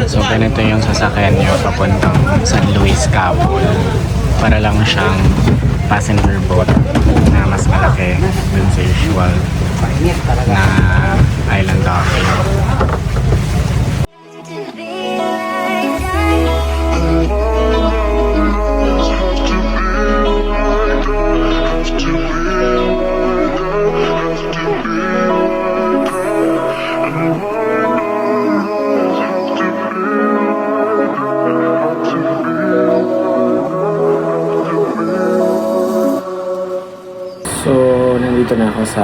So ganito yung sasakyan nyo papuntang San Luis, Cabol. Para lang siyang passenger boat na mas malaki dun sa usual na island hopping. So, nandito na ako sa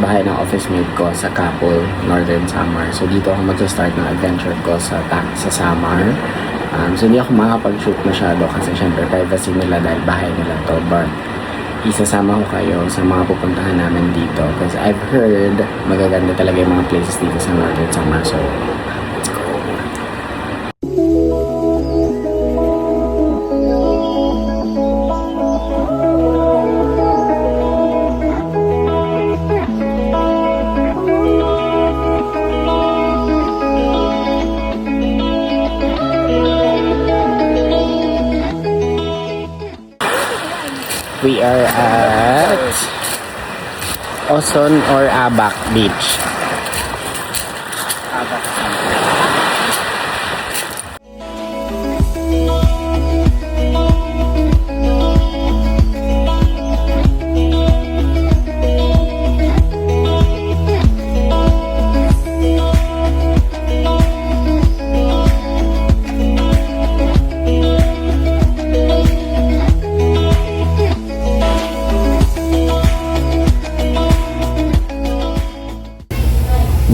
bahay ng office mate ko sa Capol, Northern Samar. So, dito ako mag-start ng adventure ko sa Samar. So, hindi ako makakapag-shoot masyado kasi syempre privacy nila dahil bahay nila to. But, isasama ko kayo sa mga pupuntahan namin dito kasi I've heard magaganda talaga yung mga places dito sa Northern Samar. So, let's go! We are at Oson or Abac Beach.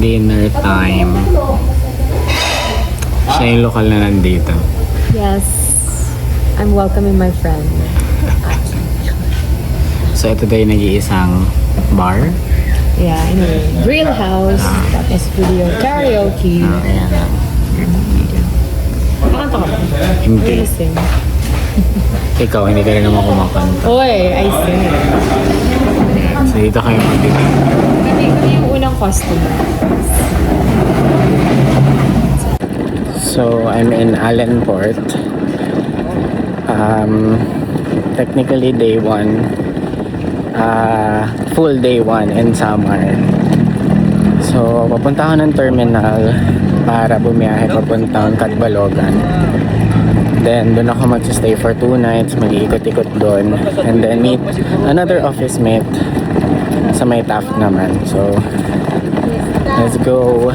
Dinner time. Siya yung lokal na nandito. Yes, I'm welcoming my friend. So ito daw yung nag-iisang bar. Yeah, anyway, grill house, tapos video, karaoke. Ayan na. Pakanta ka ba? Hindi. I sing. Ikaw, hindi ka rin naman kumakanta. Oy, I sing. So dito kayo magbibig. Kami yung unang customer. So I'm in Allenport. Technically day 1. Full day 1 in Samar. So papunta ako ng terminal para bumiyahe papuntang Catbalogan. Then doon ako mag-stay for 2 nights, mag-iikot-ikot doon, and then meet another office mate sa may Taft naman. So let's go.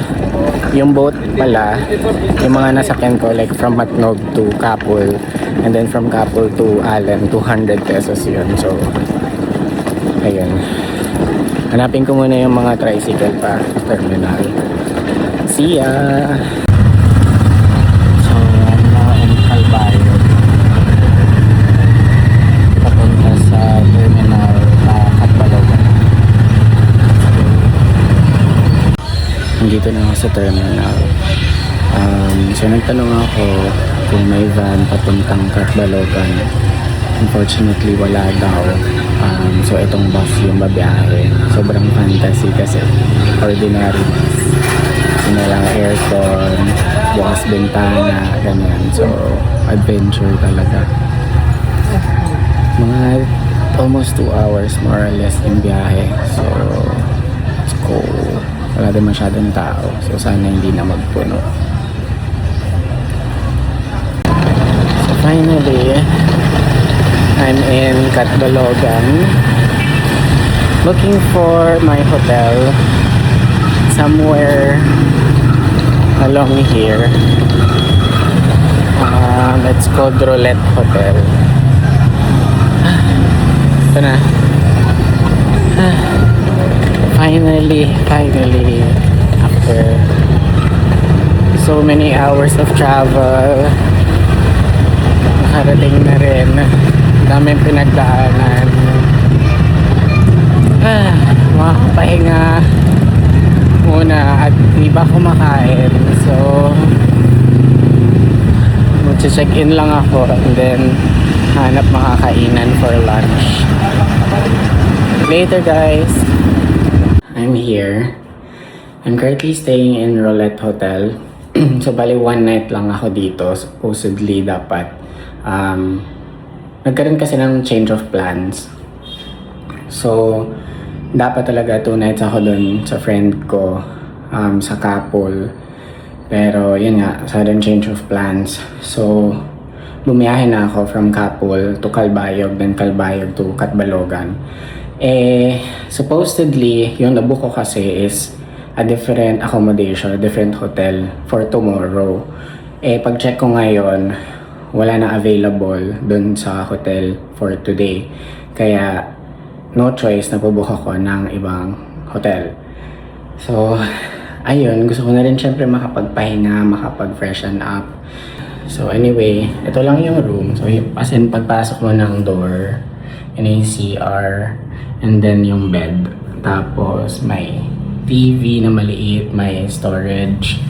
Yung boat pala, yung mga nasakyan ko like from Matnog to Capol, and then from Capol to Allen, 200 pesos yun. So ayun, hanapin ko muna yung mga tricycle pa terminal. See ya! So I'm now in Calvario, papunta sa terminal Catbalogan. Nandito na ako sa terminal. So nagtanong ako kung may van papuntang Catbalogan. Unfortunately wala daw. So itong bus yung babiyahe. Sobrang fantasy kasi ordinary bus. Walang aircon, bukas bintana, ganyan. So adventure talaga. Mga almost 2 hours more or less yung biyahe. So let's go. Wala din masyadong tao. So sana hindi na magpuno. So finally, I'm in Catbalogan. Looking for my hotel somewhere along here. It's called Roulette Hotel. Ito na. Finally, after so many hours of travel, nakarating na rin. Daming pinagdaanan. Makapahinga muna at hindi pa kumakain. So mag-check-in lang ako and then hanap makakainan for lunch. Later guys. I'm here. I'm currently staying in Roulette Hotel. So, bali one night lang ako dito. Supposedly, dapat nagkaroon kasi ng change of plans. So, dapat talaga 2 nights ako dun sa friend ko sa Kapol. Pero, yun nga, sudden change of plans. So, bumiyahe na ako from Kapol to Calbayog, then Calbayog to Catbalogan. Supposedly, yung nabook ko kasi is a different accommodation, a different hotel for tomorrow. Pag-check ko ngayon, wala na available dun sa hotel for today. Kaya, no choice na pubook ako ng ibang hotel. So, ayun, gusto ko na rin syempre makapagpahinga, makapag-freshen up. So anyway, ito lang yung room. So as in, pagpasok mo ng door, yun yung CR, and then yung bed. Tapos may TV na maliit, may storage,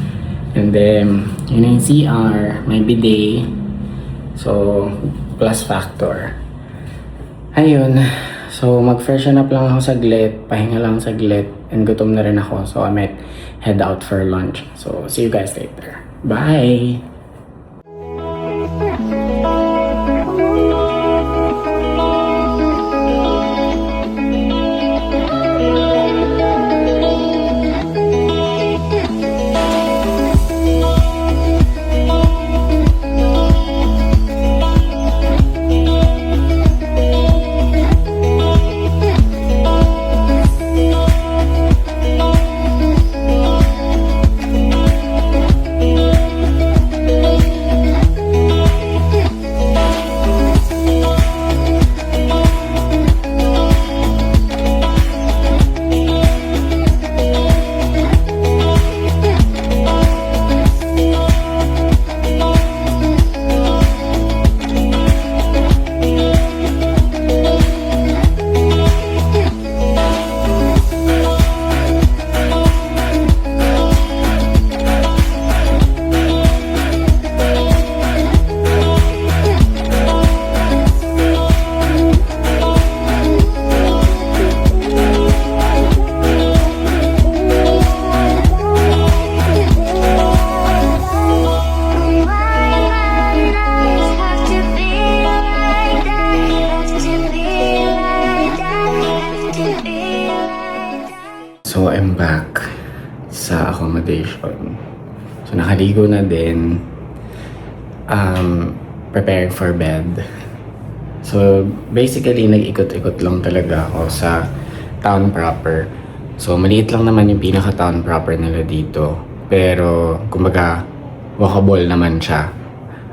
and then yun yung CR, may bidet. So, plus factor. Ayun. So, mag-freshen up lang ako saglit, pahinga lang saglit, and gutom na rin ako. So, I might head out for lunch. So, see you guys later. Bye! So, I'm back sa accommodation. So, nakaligo na din. Preparing for bed. So, basically, nag-ikot-ikot lang talaga ako sa town proper. So, maliit lang naman yung pinaka-town proper nila dito. Pero, kumbaga, walkable naman siya.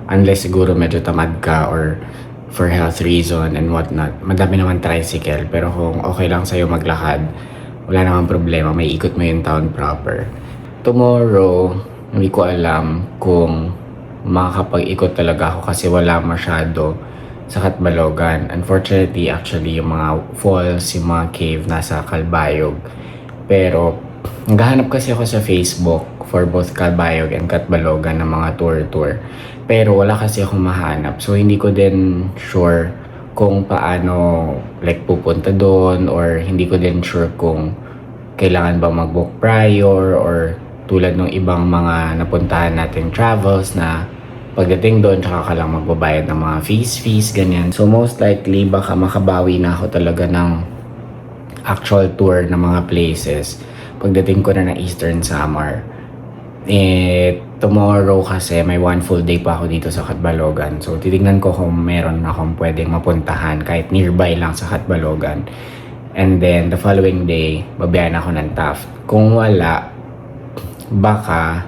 Unless siguro medyo tamad ka or for health reason and whatnot. Madami naman tricycle. Pero kung okay lang sa'yo maglakad, wala namang problema, may ikot mo yung town proper. Tomorrow, hindi ko alam kung makakapag-ikot talaga ako kasi wala masyado sa Catbalogan. Unfortunately, actually, yung mga falls, yung mga cave nasa Calbayog. Pero, naghahanap kasi ako sa Facebook for both Calbayog and Catbalogan ng mga tour. Pero wala kasi akong mahanap. So, hindi ko din sure kung paano like pupunta doon, or hindi ko din sure kung kailangan ba mag-book prior, or tulad ng ibang mga napuntahan nating travels na pagdating doon tsaka ka lang magbabayad ng mga fees, ganyan. So most likely baka makabawi na ako talaga ng actual tour ng mga places pagdating ko na ng Eastern Samar. Tomorrow kasi may 1 full day pa ako dito sa Catbalogan. So titignan ko kung meron akong pwedeng mapuntahan kahit nearby lang sa Catbalogan. And then the following day, babiyahin ako ng Taft. Kung wala, baka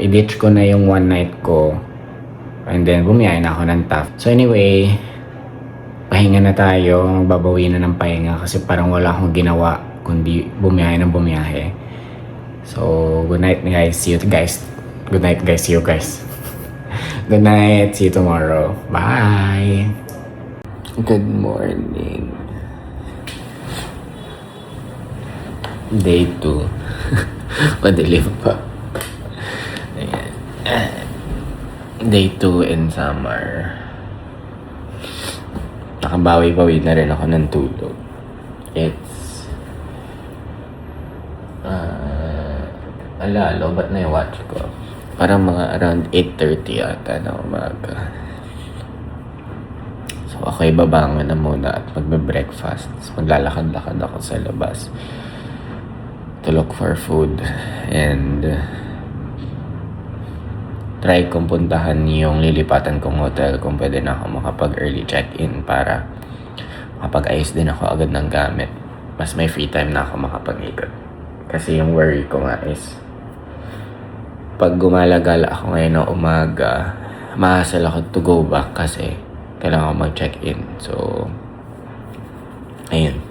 i-ditch ko na yung 1 night ko and then bumiyahin ako ng Taft. So anyway, pahinga na tayo. Babawi na ng pahinga kasi parang wala akong ginawa kundi bumiyahe ng bumiyahe. So, good night guys. See you guys. Good night guys. See you guys. Good night. See you tomorrow. Bye. Good morning. Day 2. Padilim pa. Ayan. Day 2 in summer. Nakabawi-bawi na rin ako ng tulog. It's Ala, lobat na yung watch ko. Parang mga around 8:30 ata na umaga. So, ako'y babangon na muna at magbe-breakfast. Maglalakad-lakad ako sa labas to look for food. And try kong puntahan yung lilipatan kong hotel kung pwede na ako makapag-early check-in para makapag-ayos din ako agad ng gamit. Mas may free time na ako makapag-ikot. Kasi yung worry ko nga is pag gumalagala ako ngayon ng umaga, mahasal ako to go back kasi kailangan ko mag-check-in. So, ayun.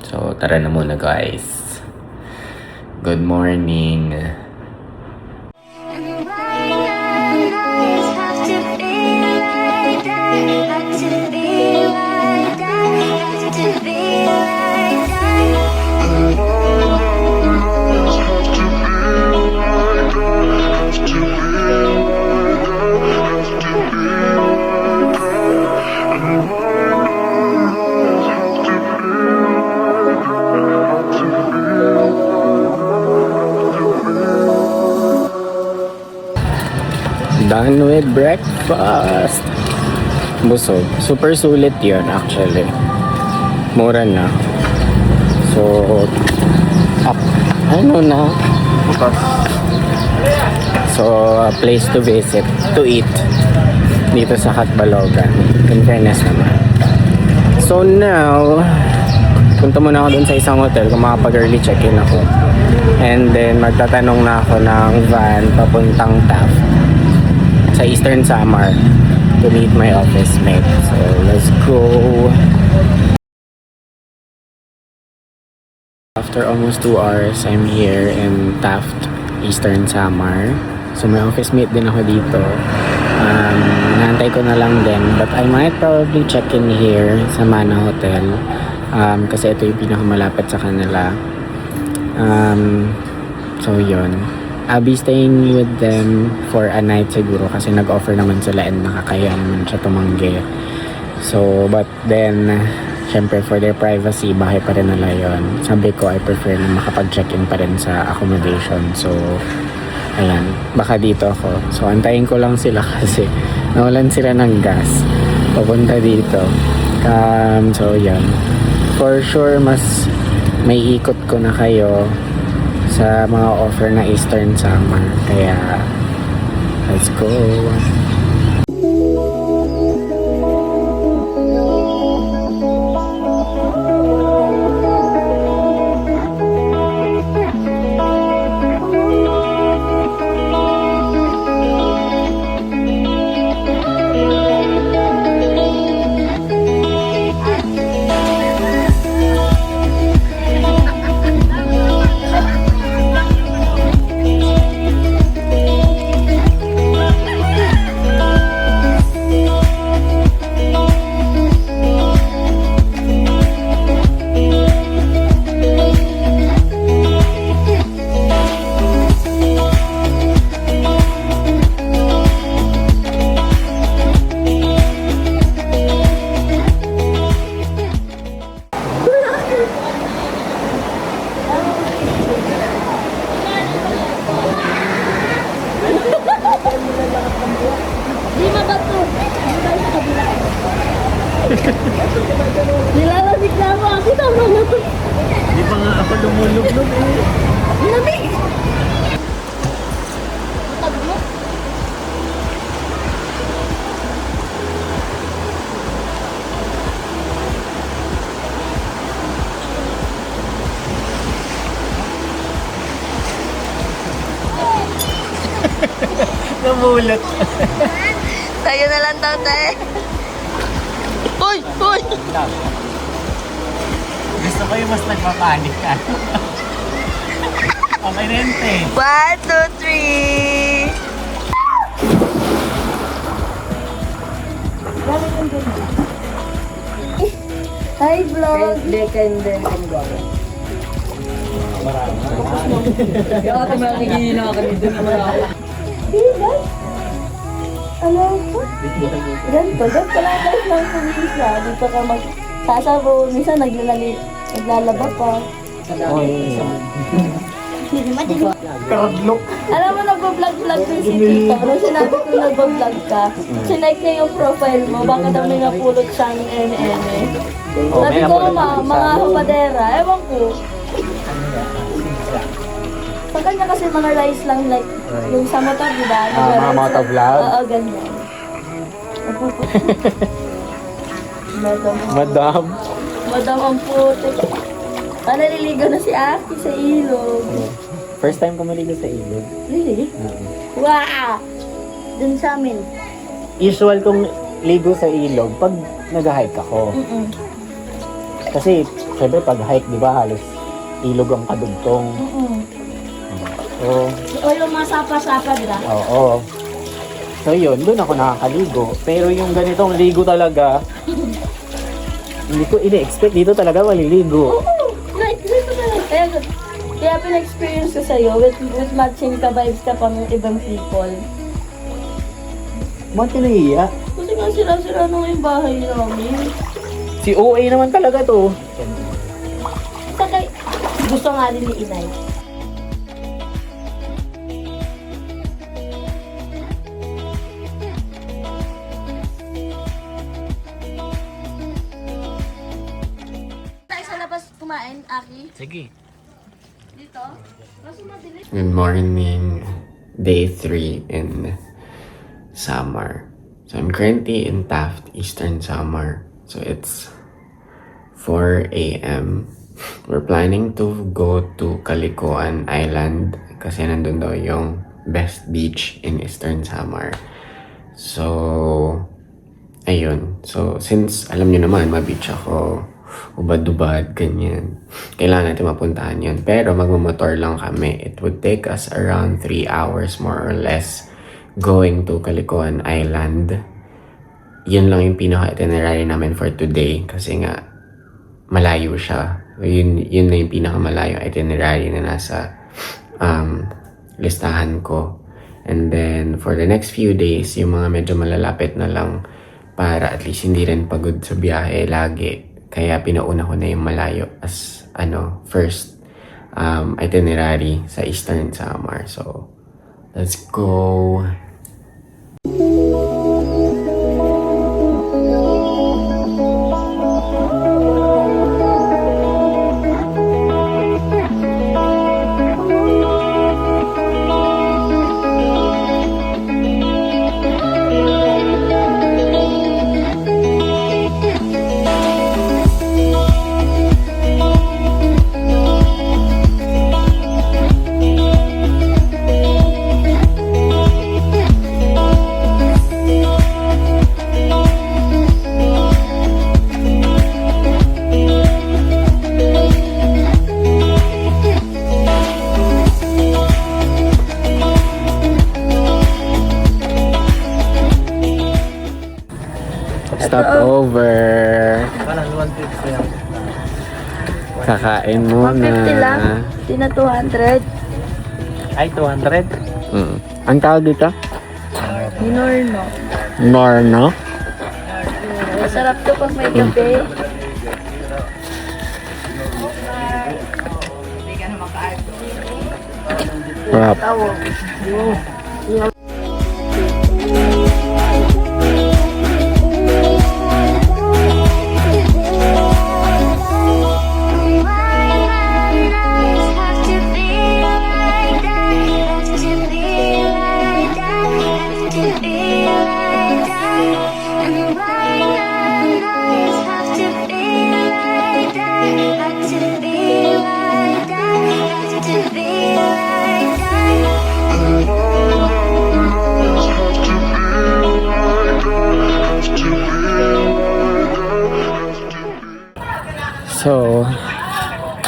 So, tara na muna guys. Good morning. Done with breakfast. Busog. Super sulit yun actually. Mura na. So, up. Ano na? So, a place to visit, to eat. Dito sa Catbalogan. In fairness naman. So now, punta muna ako dun sa isang hotel kung makapag-early check-in ako. And then, magtatanong na ako ng van papuntang Taft sa Eastern Samar to meet my office mate. So, let's go. After almost 2 hours, I'm here in Taft, Eastern Samar. So, may office mate din ako dito. Naantay ko na lang din. But I might probably check in here sa Mana Hotel. Kasi ito yung pinakamalapit sa kanila. So, yun. I'll be staying with them for a night siguro kasi nag-offer naman sila and nakakaya naman siya tumanggi. So, but then, syempre for their privacy, bahay pa rin nila yun. Sabi ko, I prefer na makapag-check-in pa rin sa accommodation. So, ayan, baka dito ako. So, antayin ko lang sila kasi nawalan sila ng gas. Papunta dito. So, yan. For sure, mas may ikot ko na kayo sa mga offer na Eastern Summer. Kaya, let's go. Nilalasik na ako. Kita mo na to. Di pa nga ako lumulog-log eh. Lamig! Taglo? Namulot. Tayo na lang, tate. Uy! Uy! Gusto ko yung mas nagpapanik ka. Okay rin, te. 1, 2, 3. Hi, vlog! Alam ko. Ganito lang guys ng kumisa. Dito ka magsasabo. Minsan naglalaba pa. Karadlok. Alam mo, nagbablog-vlog din si Tito. Nung sinabi ko nagbablog ka, sinike niya yung profile mo. Baka daw may napulot siyang ene-ene. Sabi ko, mga humadera. Ewan ko. Sa kanya kasi mga rice lang, like, yung sa motor, diba? Mga motovlog? Oo, ganyan. Madam. Madam. Madam ang puti. Naliligo na si Aki sa ilog. First time ko maligo sa ilog. Really? Wow! Dun sa amin. Usual kong ligo sa ilog pag nag-hike ako. Mm-mm. Kasi, syempre pag hike, di ba, halos ilog ang kadugtong. Mm-mm. So, O yung masapa-sapa, diba? oo. So yun, doon ako nakakaligo. Pero yung ganitong ligo talaga, hindi ko ini-expect dito talaga maliligo. Oo! Like, dito na lang. Kaya pina-experience ko sa'yo with matching ka vibes ka pang ibang people. Ba't nahiya? Kasi nga sira-sira nung yung bahay namin. Si OA naman talaga to. Saka, gusto nga rin ni Inay. Tayo sa labas kumain, Aki. Sige. Dito? Kaso madilim. Good morning. Day 3 in Samar. So I'm currently in Taft, Eastern Samar. So it's 4 a.m. We're planning to go to Calikuan Island kasi nandun daw yung best beach in Eastern Samar. So, ayun. So, since alam nyo naman, ma-beach ako, ubad-ubad, ganyan. Kailangan natin mapuntahan yun. Pero magmamotor lang kami. It would take us around 3 hours more or less going to Calikuan Island. Yun lang yung pinaka-itinerary namin for today kasi nga malayo siya. Yun na yung pinaka-malayo itinerary na nasa listahan ko. And then for the next few days, yung mga medyo malalapit na lang para at least hindi rin pagod sa biyahe lagi. Kaya pinauna ko na yung malayo as first itinerary sa Eastern Samar. So, let's go! Stop over. Kakain muna. 150 lang. Di na 200. Ay, 200. Ang tawag dito? Ginorno. Norno? Masarap to pag may kape. Crap. So,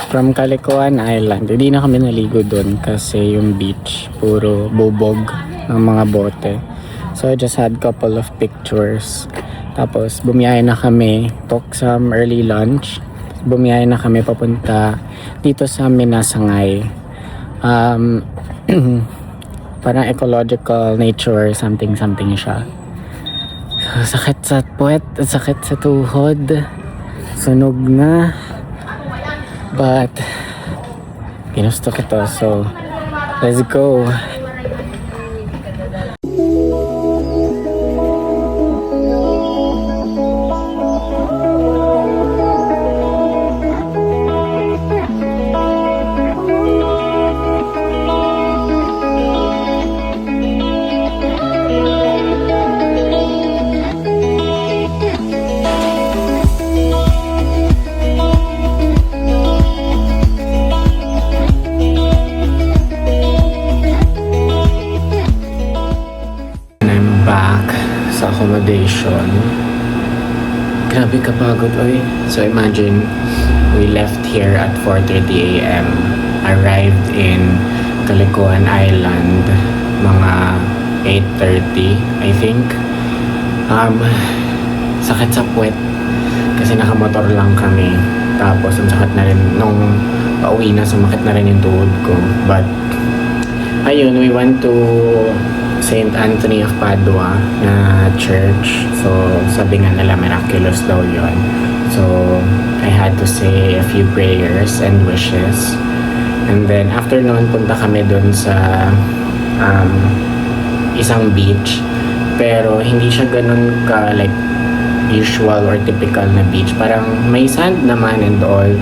from Calikuan Island, hindi na kami naligo doon kasi yung beach, puro bubog ng mga bote. So, I just had couple of pictures. Tapos, bumiyahe na kami, took some early lunch. Bumiyahe na kami papunta dito sa Minasangay. Parang ecological nature, something siya. So, sakit sa puwet, sakit sa tuhod. Sunog na. But Ginusto ko to. So, let's go. Back sa accommodation. Grabe kapagod, oy. So imagine, we left here at 4:30 a.m. Arrived in Caliguan Island mga 8:30, I think. Sakit sa puwet kasi nakamotor lang kami. Tapos ang sakit na rin nung pauwi na, sumakit na rin yung tuhod ko. But ayun, we went to St. Anthony of Padua na church. So, sabi nga nila miraculous daw yun. So, I had to say a few prayers and wishes. And then, after noon, punta kami dun sa isang beach. Pero, hindi siya ganun ka, like, usual or typical na beach. Parang may sand naman and all.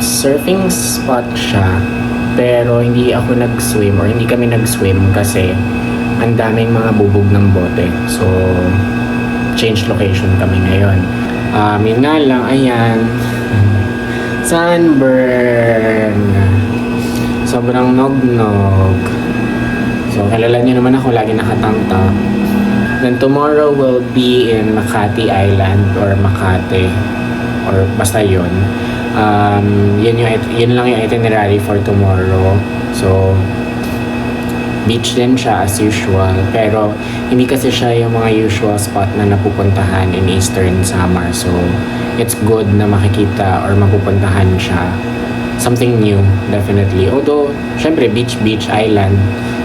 Surfing spot siya. Pero, hindi ako nag-swim or hindi kami nag-swim kasi ang daming mga bubog ng bote. So, change location kami ngayon. Yun nga lang, ayan. Sunburn. Sobrang nog-nog. So, kilala nyo naman ako, lagi nakatang top. Then, tomorrow will be in Makati Island or Makati. Or basta yun. Yun lang yung itinerary for tomorrow. So, beach din siya as usual, pero hindi kasi siya yung mga usual spot na napupuntahan in Eastern summer. So, it's good na makikita or mapupuntahan siya. Something new, definitely. Although, syempre, beach, island,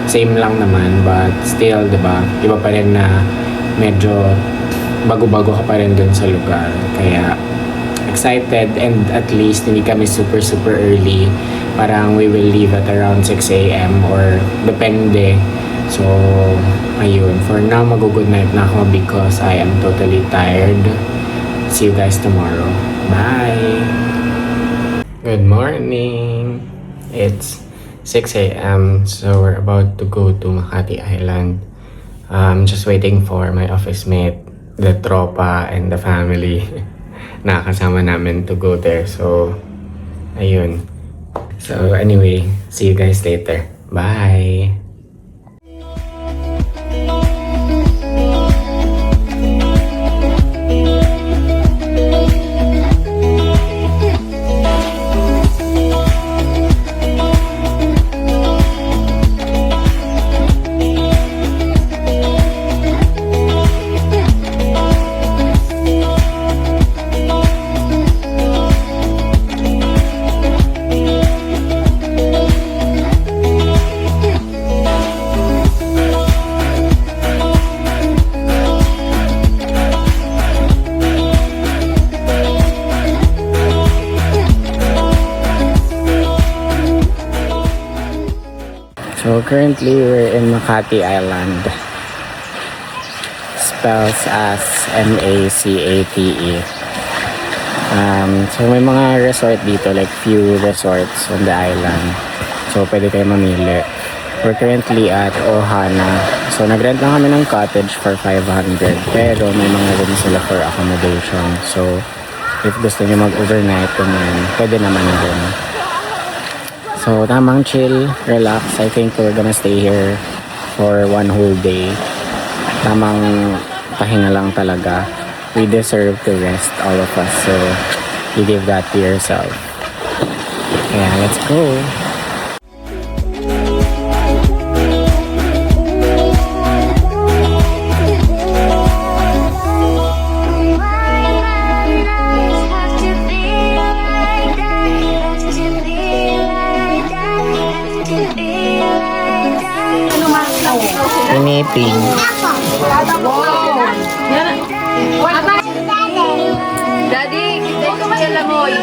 same lang naman, but still, diba, iba pa rin na medyo bago-bago ka pa rin dun sa lugar. Kaya, excited, and at least hindi kami super early. Parang we will leave at around 6 a.m. or depende. So, ayun. For now, mag-good night na ako because I am totally tired. See you guys tomorrow. Bye! Good morning! It's 6 a.m. So, we're about to go to Makati Island. Just waiting for my office mate, the tropa, and the family. Nakakasama namin to go there. So, ayun. So, anyway, see you guys later. Bye! So currently we're in Makati Island. Spells as M-A-C-A-T-E. So may mga resort dito, like few resorts on the island. So pwede kayo mamili. We're currently at Ohana. So nag-rent lang kami ng cottage for 500. Pero may mga room sila for accommodation. So if gusto niyo mag-overnight, pwede naman din. So, tamang chill, relax. I think we're gonna stay here for one whole day. Tamang pahinga lang talaga. We deserve to rest, all of us. So, you give that to yourself. Yeah, let's go. Piniping. Daddy, kita ito kaya lamoy.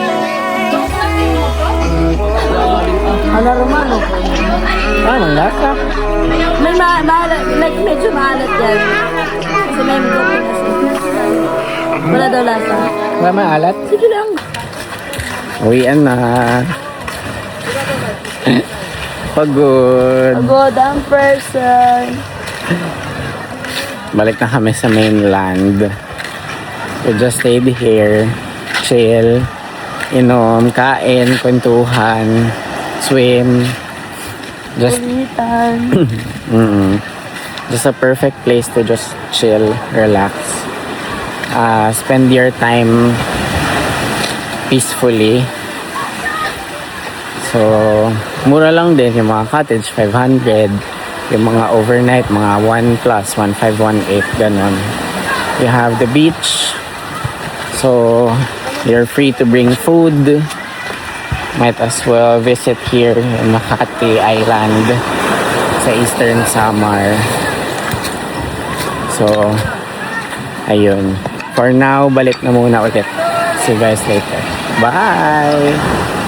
Ala Romano. Ah, manlasa. May maalat, like medyo maalat yan. Kasi may mga Pinas eh. Wala daw lasa. Wala maalat. Sige lang. Uwian na. Pagod. Pagod ang person. Balik na kami sa mainland. We just stayed here. Chill. Inom, kain, kwentuhan, swim. Just Kulitan. just a perfect place to just chill, relax. Spend your time peacefully. So, mura lang din yung mga cottage, 500. Yung mga overnight, mga 1 plus, 1,518, ganon. You have the beach. So, you're free to bring food. Might as well visit here in Makati Island sa Eastern Samar. So, ayun. For now, balik na muna ulit. See you guys later. Bye!